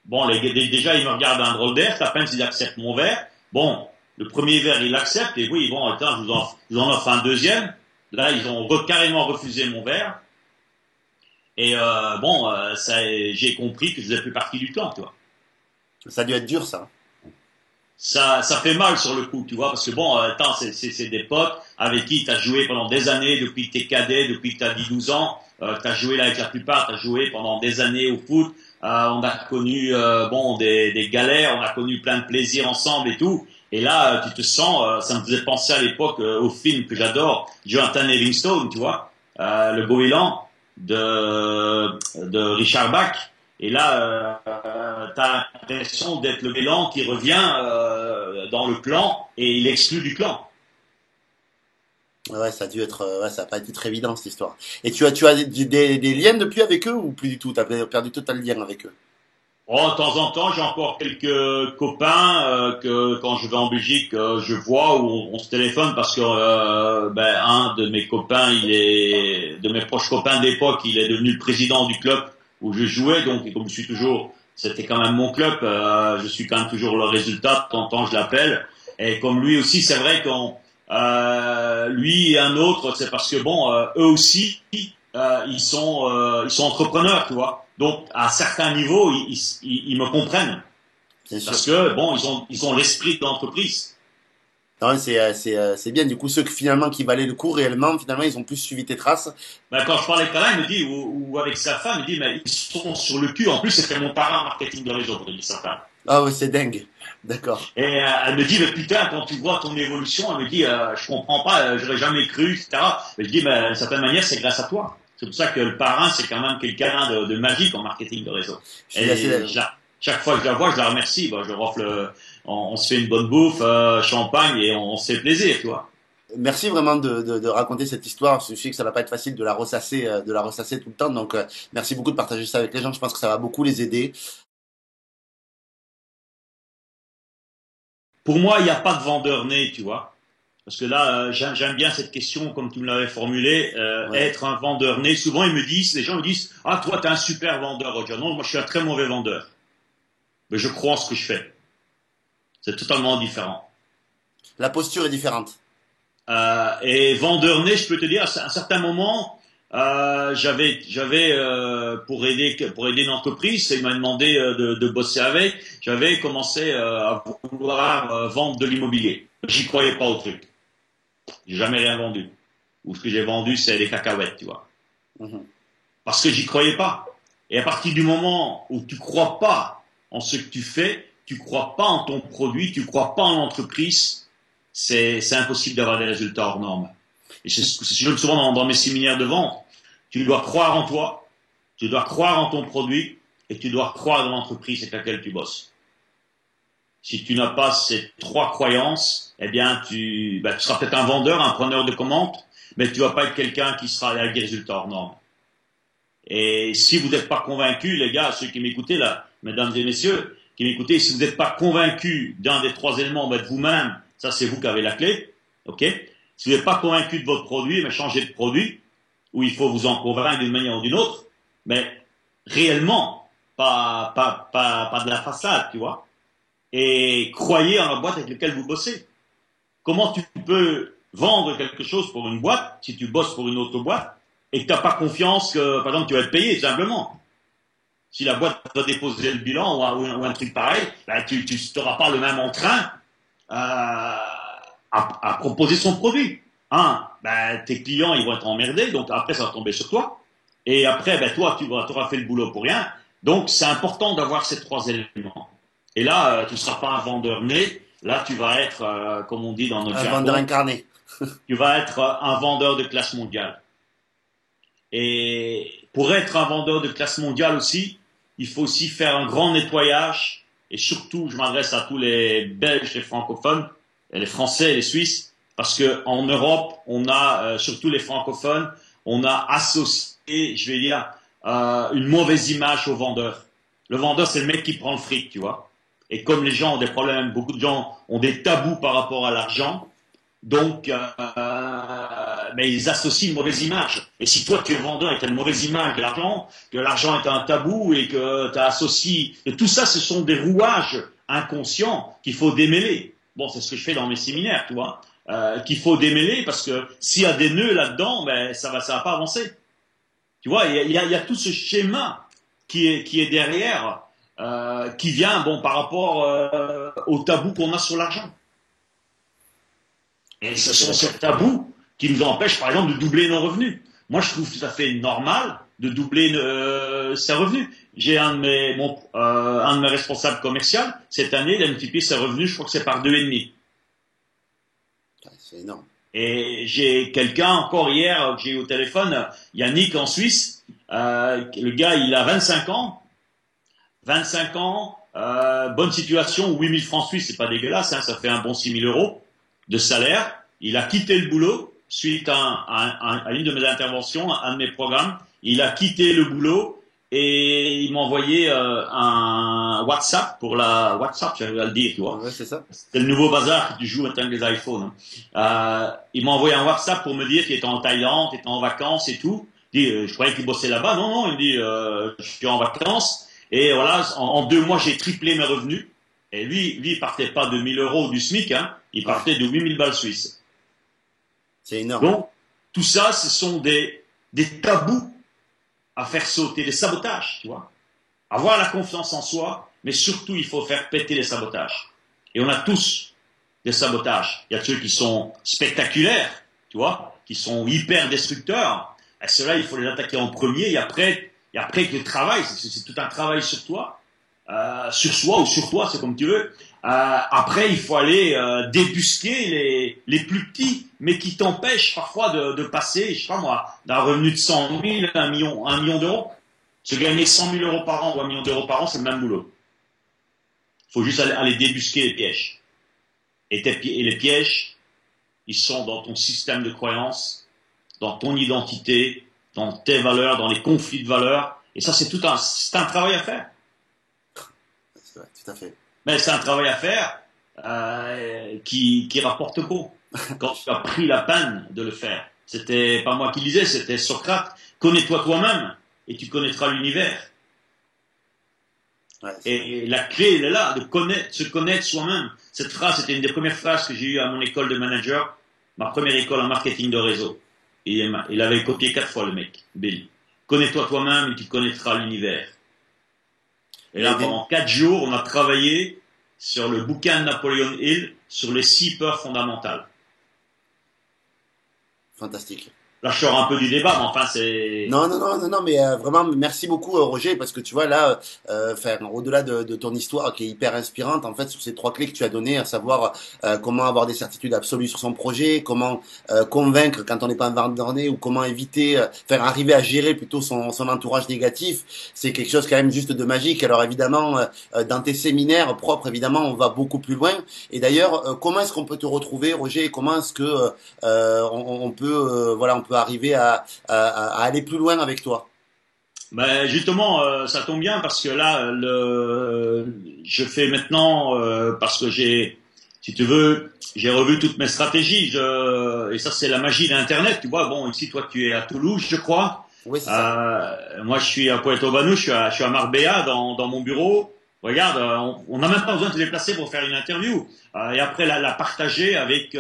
Bon, déjà, ils me regardent un drôle d'air, c'est à peine s'ils acceptent mon verre. Bon. Le premier verre, ils l'acceptent, et oui, bon, attends, je vous en offre un deuxième. Là, ils ont carrément refusé mon verre. Et j'ai compris que je faisais plus partie du clan, tu vois. Ça a dû être dur, ça. Ça fait mal sur le coup, tu vois, parce que bon, attends, c'est des potes avec qui tu as joué pendant des années, depuis que t'es cadet, depuis que tu as 10-12 ans. Tu as joué là avec la plupart, tu as joué pendant des années au foot. On a connu des galères, on a connu plein de plaisirs ensemble et tout. Et là, tu te sens, ça me faisait penser à l'époque au film que j'adore, Jonathan Livingstone, tu vois, le goéland de Richard Bach. Et là, tu as l'impression d'être le goéland qui revient dans le clan et il exclut du clan. Ouais, ça a dû être, ça a pas été très évident cette histoire. Et tu as des liens depuis avec eux ou plus du tout? T'as perdu total lien avec eux? Oh, de temps en temps, j'ai encore quelques copains que quand je vais en Belgique, je vois où on se téléphone parce que un de mes copains, de mes proches copains d'époque, il est devenu le président du club où je jouais, donc et comme je suis toujours, c'était quand même mon club, je suis quand même toujours le résultat. De temps en temps, je l'appelle. Et comme lui aussi, c'est vrai qu'on lui et un autre, c'est parce que bon, eux aussi, ils sont entrepreneurs, tu vois. Donc, à certains niveaux, ils me comprennent. Parce que, bon, ils ont l'esprit de l'entreprise. Non, c'est bien. Du coup, ceux qui valaient le coup réellement, finalement, ils ont plus suivi tes traces. Ben, quand je parlais avec Alain, il me dit, ou avec sa femme, il me dit, mais ils sont sur le cul. En plus, c'était mon parrain marketing de réseau, pour dire sa femme. Ah oui, c'est dingue. D'accord. Et elle me dit, mais putain, quand tu vois ton évolution, elle me dit, je comprends pas, j'aurais jamais cru, etc. Mais je dis, mais d'une certaine manière, c'est grâce à toi. C'est pour ça que le parrain, c'est quand même quelqu'un de magique en marketing de réseau. Et chaque fois que je la vois, je la remercie. Bon, on se fait une bonne bouffe, champagne, et on se fait plaisir, tu vois. Merci vraiment de raconter cette histoire. Je sais que ça va pas être facile de la ressasser tout le temps. Donc, merci beaucoup de partager ça avec les gens. Je pense que ça va beaucoup les aider. Pour moi, il n'y a pas de vendeur né, tu vois. Parce que là, j'aime bien cette question, comme tu me l'avais formulée, Ouais. être un vendeur né. Souvent, les gens me disent, ah, toi, t'es un super vendeur, Roger. Non, moi, je suis un très mauvais vendeur. Mais je crois en ce que je fais. C'est totalement différent. La posture est différente. Et vendeur né, je peux te dire, à un certain moment, pour aider une entreprise, il m'a demandé de bosser avec. J'avais commencé à vouloir vendre de l'immobilier. J'y croyais pas au truc. J'ai jamais rien vendu. Ou ce que j'ai vendu, c'est des cacahuètes, tu vois. Mhm. Parce que j'y croyais pas. Et à partir du moment où tu crois pas en ce que tu fais, tu crois pas en ton produit, tu crois pas en l'entreprise, c'est impossible d'avoir des résultats hors normes. Et c'est ce que je dis souvent dans mes séminaires de vente. Tu dois croire en toi, tu dois croire en ton produit et tu dois croire dans l'entreprise avec laquelle tu bosses. Si tu n'as pas ces trois croyances, eh bien, tu seras peut-être un vendeur, un preneur de commandes, mais tu vas pas être quelqu'un qui sera avec des résultats hors normes. Et si vous n'êtes pas convaincus, les gars, ceux qui m'écoutez là, mesdames et messieurs, qui m'écoutez, si vous n'êtes pas convaincus d'un des trois éléments, de vous-même, ça c'est vous qui avez la clé, ok? Si vous n'êtes pas convaincu de votre produit, mais changez de produit, ou il faut vous en convaincre d'une manière ou d'une autre, mais réellement, pas de la façade, tu vois? Et croyez en la boîte avec laquelle vous bossez. Comment tu peux vendre quelque chose pour une boîte si tu bosses pour une autre boîte et que tu n'as pas confiance que, par exemple, tu vas être payé, simplement. Si la boîte va déposer le bilan ou un truc pareil, ben, tu n'auras pas le même entrain à proposer son produit. Ben, tes clients, ils vont être emmerdés, donc après, ça va tomber sur toi. Et après, ben, toi, tu auras fait le boulot pour rien. Donc, c'est important d'avoir ces trois éléments. Et là, tu ne seras pas un vendeur né. Là, tu vas être, comme on dit dans notre Un vendeur jargon, incarné. tu vas être un vendeur de classe mondiale. Et pour être un vendeur de classe mondiale aussi, il faut aussi faire un grand nettoyage. Et surtout, je m'adresse à tous les Belges, les francophones, et les Français et les Suisses, parce que en Europe, on a, surtout les francophones, on a associé, je vais dire, une mauvaise image au vendeur. Le vendeur, c'est le mec qui prend le fric, tu vois. Et comme les gens ont des problèmes, beaucoup de gens ont des tabous par rapport à l'argent, donc, mais ils associent une mauvaise image. Et si toi, tu es vendeur et tu as une mauvaise image de l'argent, que l'argent est un tabou et que tu associes... Et tout ça, ce sont des rouages inconscients qu'il faut démêler. Bon, c'est ce que je fais dans mes séminaires, tu vois. Qu'il faut démêler parce que s'il y a des nœuds là-dedans, ben, ça va pas avancer. Tu vois, il y a tout ce schéma qui est derrière, qui vient, bon, par rapport au tabou qu'on a sur l'argent. Et ce sont ces tabous qui nous empêchent, par exemple, de doubler nos revenus. Moi, je trouve tout à fait normal de doubler ses revenus. J'ai un de mes responsables commerciaux, cette année, il a multiplié ses revenus, je crois que c'est par 2,5. C'est énorme. Et j'ai quelqu'un encore hier que j'ai eu au téléphone, Yannick en Suisse. Le gars, il a 25 ans. 25 ans, bonne situation, 8 000 francs suisses, c'est pas dégueulasse, hein, ça fait un bon 6 000 euros de salaire. Il a quitté le boulot suite à une de mes interventions, un de mes programmes. Il a quitté le boulot et il m'a envoyé un WhatsApp pour la WhatsApp, j'arrive à le dire, tu vois. Ouais, c'est ça. C'est le nouveau bazar que tu joues maintenant avec les iPhones. Hein. Il m'a envoyé un WhatsApp pour me dire qu'il était en Thaïlande, qu'il était en vacances et tout. Il dit, je croyais qu'il bossait là-bas. Non, non, il me dit, je suis en vacances. Et voilà, en 2 mois, j'ai triplé mes revenus. Et lui, il partait pas de 1 000 euros du SMIC, hein, il partait de 8 000 balles suisses. C'est énorme. Donc, tout ça, ce sont des tabous à faire sauter, des sabotages, tu vois. Avoir la confiance en soi, mais surtout, il faut faire péter les sabotages. Et on a tous des sabotages. Il y a ceux qui sont spectaculaires, tu vois, qui sont hyper destructeurs. Et ceux-là, il faut les attaquer en premier. Et après le travail, c'est tout un travail sur toi, sur soi ou sur toi, c'est comme tu veux. Après, il faut aller débusquer les plus petits, mais qui t'empêchent parfois de passer, je sais pas moi, d'un revenu de 100 000 à 1 million d'euros. Se gagner 100 000 euros par an ou 1 million d'euros par an, c'est le même boulot. Il faut juste aller débusquer les pièges. Et les pièges, ils sont dans ton système de croyances, dans ton identité, dans tes valeurs, dans les conflits de valeurs. Et ça, c'est un travail à faire. C'est vrai, tout à fait. Mais c'est un travail à faire qui rapporte beau. Quand tu as pris la peine de le faire. C'était pas moi qui le disais, c'était Socrate. Connais-toi toi-même et tu connaîtras l'univers. Ouais, et la clé, elle est là, se connaître soi-même. Cette phrase, c'était une des premières phrases que j'ai eues à mon école de manager, ma première école en marketing de réseau. Et il avait copié 4 fois le mec, Bill. Connais-toi toi-même et tu connaîtras l'univers. Et là, pendant 4 jours, on a travaillé sur le bouquin de Napoleon Hill sur les 6 peurs fondamentales. Fantastique. Là, je sors un peu du débat, mais enfin, c'est... Non, mais vraiment, merci beaucoup, Roger, parce que tu vois, là, au-delà de ton histoire qui est hyper inspirante, en fait, sur ces 3 clés que tu as données, à savoir comment avoir des certitudes absolues sur son projet, comment convaincre quand on n'est pas borné, ou comment éviter, arriver à gérer plutôt son entourage négatif, c'est quelque chose quand même juste de magique. Alors évidemment, dans tes séminaires propres, évidemment, on va beaucoup plus loin. Et d'ailleurs, comment est-ce qu'on peut te retrouver, Roger? Comment est-ce que on peut, on peut arriver à aller plus loin avec toi? Ben justement, ça tombe bien parce que là, je fais maintenant parce que si tu veux, j'ai revu toutes mes stratégies. Et ça, c'est la magie d'Internet. Tu vois, bon, ici, toi, tu es à Toulouse, je crois. Oui, c'est ça. Moi, je suis à Puerto Banús, je suis à Marbella, dans mon bureau. Regarde, on n'a même pas besoin de te déplacer pour faire une interview. Et après, la partager avec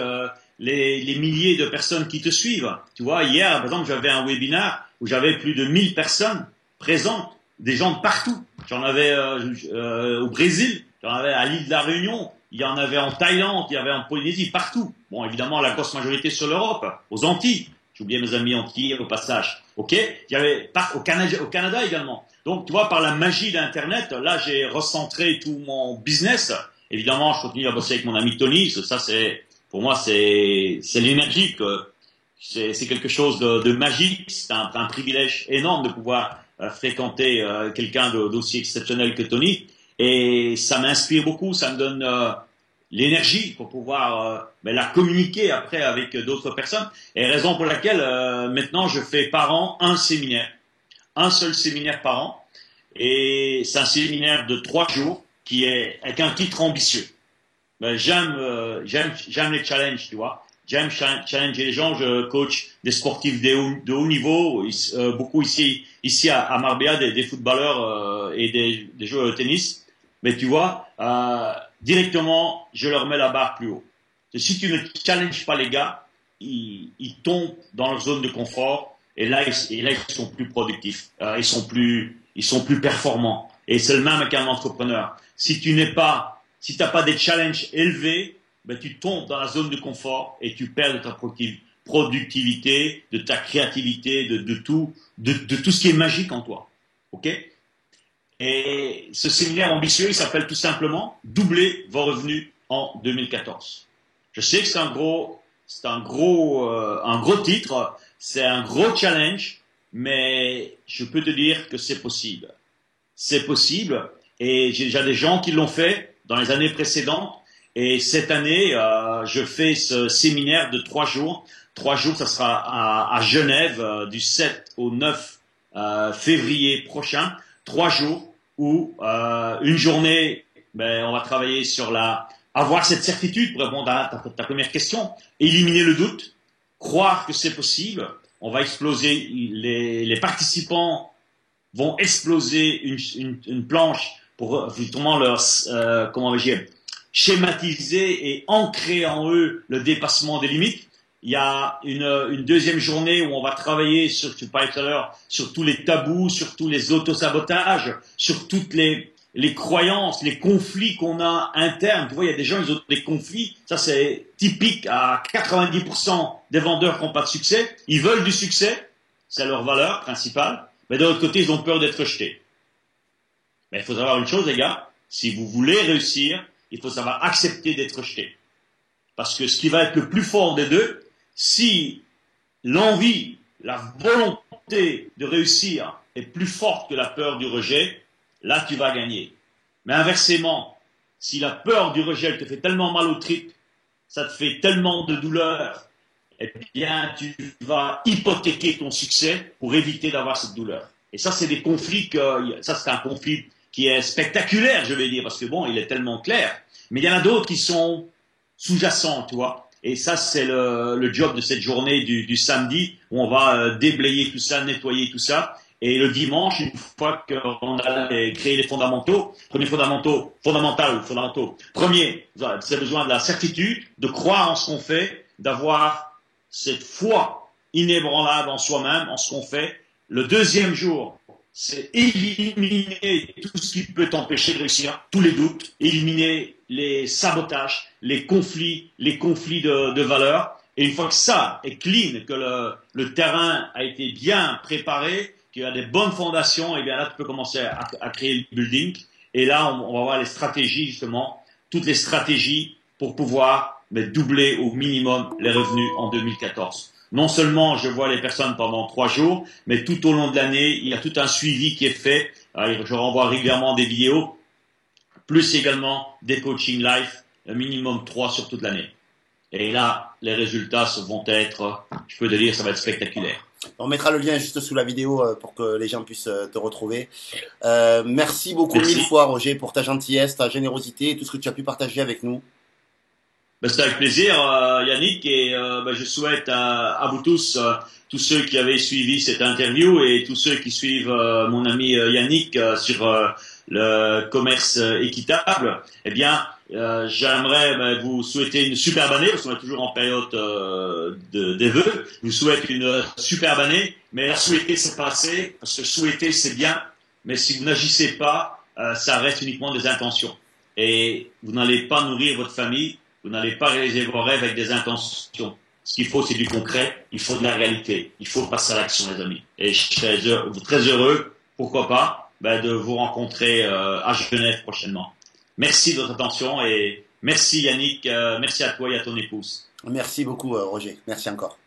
les milliers de personnes qui te suivent. Tu vois, hier, par exemple, j'avais un webinaire où j'avais plus de 1000 personnes présentes, des gens de partout. J'en avais au Brésil, j'en avais à l'île de la Réunion, il y en avait en Thaïlande, il y avait en Polynésie, partout. Bon, évidemment, la grosse majorité sur l'Europe, aux Antilles. J'ai oublié mes amis antillais au passage. Ok, il y avait au Canada également. Donc, tu vois, par la magie d'Internet, là, j'ai recentré tout mon business. Évidemment, je continue à bosser avec mon ami Tony. Ça, pour moi, c'est l'énergie c'est quelque chose de magique. C'est un privilège énorme de pouvoir fréquenter quelqu'un d'aussi exceptionnel que Tony. Et ça m'inspire beaucoup. Ça me donne l'énergie pour pouvoir la communiquer après avec d'autres personnes. Et raison pour laquelle maintenant je fais par an un séminaire, un seul séminaire par an, et c'est un séminaire de 3 jours qui est avec un titre ambitieux. J'aime les challenges, tu vois. J'aime challenger les gens. Je coach des sportifs de haut niveau, beaucoup ici à Marbella, des footballeurs et des joueurs de tennis. Mais tu vois, directement, je leur mets la barre plus haut. Et si tu ne challenges pas les gars, ils tombent dans leur zone de confort et là ils sont plus productifs, ils sont plus performants. Et c'est le même avec un entrepreneur. Si t'as pas des challenges élevés, tu tombes dans la zone de confort et tu perds de ta productivité, de ta créativité, de tout ce qui est magique en toi. Ok? Et ce séminaire ambitieux, il s'appelle tout simplement Doubler vos revenus en 2014. Je sais que c'est un gros titre, c'est un gros challenge, mais je peux te dire que c'est possible. C'est possible, et j'ai déjà des gens qui l'ont fait dans les années précédentes. Et cette année, je fais ce séminaire de 3 jours. 3 jours, ça sera à Genève, du 7 au 9 février prochain. 3 jours où une journée, on va travailler sur avoir cette certitude pour répondre à ta première question, éliminer le doute, croire que c'est possible. On va exploser, les participants vont exploser une planche pour justement schématiser et ancrer en eux le dépassement des limites. Il y a une deuxième journée où on va travailler tu parlais tout à l'heure, sur tous les tabous, sur tous les autosabotages, sur toutes les croyances, les conflits qu'on a internes. Tu vois, il y a des gens, ils ont des conflits. Ça, c'est typique à 90% des vendeurs qui n'ont pas de succès. Ils veulent du succès. C'est leur valeur principale. Mais de l'autre côté, ils ont peur d'être rejetés. Mais il faut savoir une chose, les gars. Si vous voulez réussir, il faut savoir accepter d'être rejeté. Parce que ce qui va être le plus fort des deux, si l'envie, la volonté de réussir est plus forte que la peur du rejet, là tu vas gagner. Mais inversement, si la peur du rejet te fait tellement mal au tripes ça te fait tellement de douleur, eh bien, tu vas hypothéquer ton succès pour éviter d'avoir cette douleur. Et ça, c'est des conflits ça, c'est un conflit qui est spectaculaire, je vais dire, parce que bon, il est tellement clair. Mais il y en a d'autres qui sont sous-jacents, tu vois. Et ça, c'est le job de cette journée du samedi, où on va déblayer tout ça, nettoyer tout ça. Et le dimanche, une fois qu'on a créé les fondamentaux, fondamentaux. Premier, c'est besoin de la certitude, de croire en ce qu'on fait, d'avoir cette foi inébranlable en soi-même, en ce qu'on fait. Le deuxième jour, c'est éliminer tout ce qui peut t'empêcher de réussir, tous les doutes, éliminer les sabotages, les conflits de valeurs. Et une fois que ça est clean, que le terrain a été bien préparé, qu'il y a des bonnes fondations, et bien là, tu peux commencer à créer le building. Et là, on va voir les stratégies, justement, toutes les stratégies pour pouvoir doubler au minimum les revenus en 2014. Non seulement je vois les personnes pendant 3 jours, mais tout au long de l'année, il y a tout un suivi qui est fait. Je renvoie régulièrement des vidéos, plus également des coaching live, un minimum 3 sur toute l'année. Et là, les résultats vont être, je peux te dire, ça va être spectaculaire. On mettra le lien juste sous la vidéo pour que les gens puissent te retrouver. Merci beaucoup mille fois, Roger, pour ta gentillesse, ta générosité et tout ce que tu as pu partager avec nous. C'est avec plaisir, Yannick, et je souhaite à vous tous, tous ceux qui avaient suivi cette interview et tous ceux qui suivent mon ami Yannick sur le commerce équitable, eh bien, j'aimerais vous souhaiter une superbe année, parce qu'on est toujours en période des vœux. Je vous souhaite une superbe année, mais la souhaiter c'est pas assez, parce que souhaiter c'est bien, mais si vous n'agissez pas, ça reste uniquement des intentions. Et vous n'allez pas nourrir votre famille, vous n'allez pas réaliser vos rêves avec des intentions. Ce qu'il faut, c'est du concret, il faut de la réalité, il faut passer à l'action, les amis. Et je serais très heureux, pourquoi pas, de vous rencontrer à Genève prochainement. Merci de votre attention et merci Yannick, merci à toi et à ton épouse. Merci beaucoup Roger, merci encore.